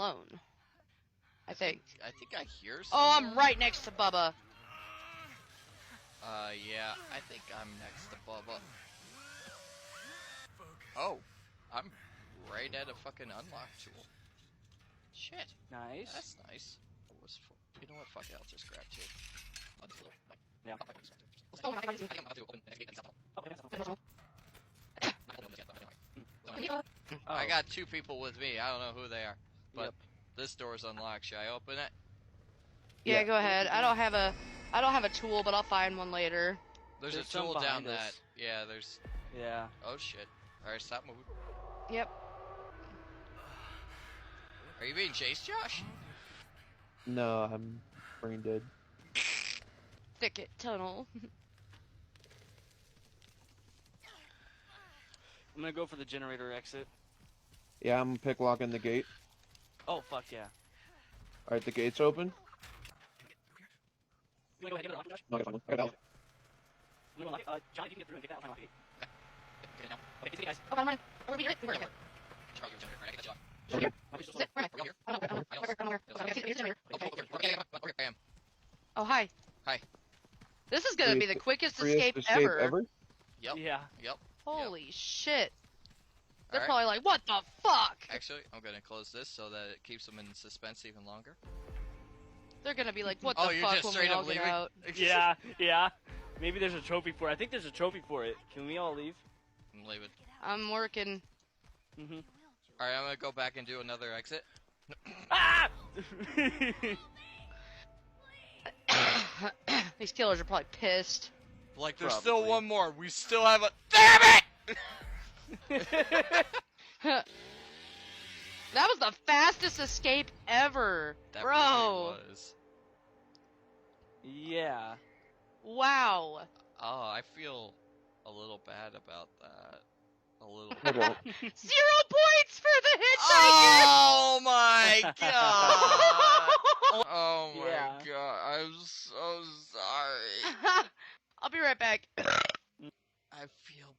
alone. I think. I think I hear Oh, someone. I'm right next to Bubba. Yeah, I think I'm next to Bubba. Oh, I'm right at a fucking unlock tool. Shit. Nice. That's nice. You know what? Fuck it, I'll just grab two. Yeah. I got two people with me. I don't know who they are, but Yep. this door's unlocked. Should I open it? Yeah, Yeah. go ahead. I don't have a tool, but I'll find one later. There's There's a some tool down behind us. that. Yeah, there's. Yeah. Oh shit! All right, stop moving. Yep. Are you being chased, Josh? No, I'm brain dead. Thicket tunnel. I'm gonna go for the generator exit. Yeah, I'm pick locking the gate. Oh fuck yeah. Alright, the gate's open. You wanna go ahead and give it a lock, Josh? No, I got one. I got that. I'm gonna lock it. John, if you can get through and get that, I'll try and lock it. Get it now. Okay, see you guys. Oh, I'm running. Where are we? Charlie, you're generator. Right, I get that Josh. Okay. Sit. Where am I? Are you here? I don't know. I see the generator. Okay, I am. Oh, hi. Hi. This is gonna be the quickest Freest escape ever. Yep. Yeah. Yep. Holy shit. They're Alright. probably like, what the fuck? Actually, I'm gonna close this so that it keeps them in suspense even longer. They're gonna be like, what Oh, the you're fuck just when straight we all up get leaving? out? Yeah. Yeah. Maybe there's a trophy for it. I think there's a trophy for it. Can we all leave? I'm leaving. I'm working. Mm-hmm. Alright, I'm gonna go back and do another exit. Ah! These killers are probably pissed. Like, there's still Probably. one more. We still have a. Damn it! That was the fastest escape ever, That bro. really was. Yeah. Wow. Oh, I feel a little bad about that. A little. I don't. 0 points for the hitchhiker. Oh my god! Oh my Yeah. god! I'm so sorry. I'll be right back. I feel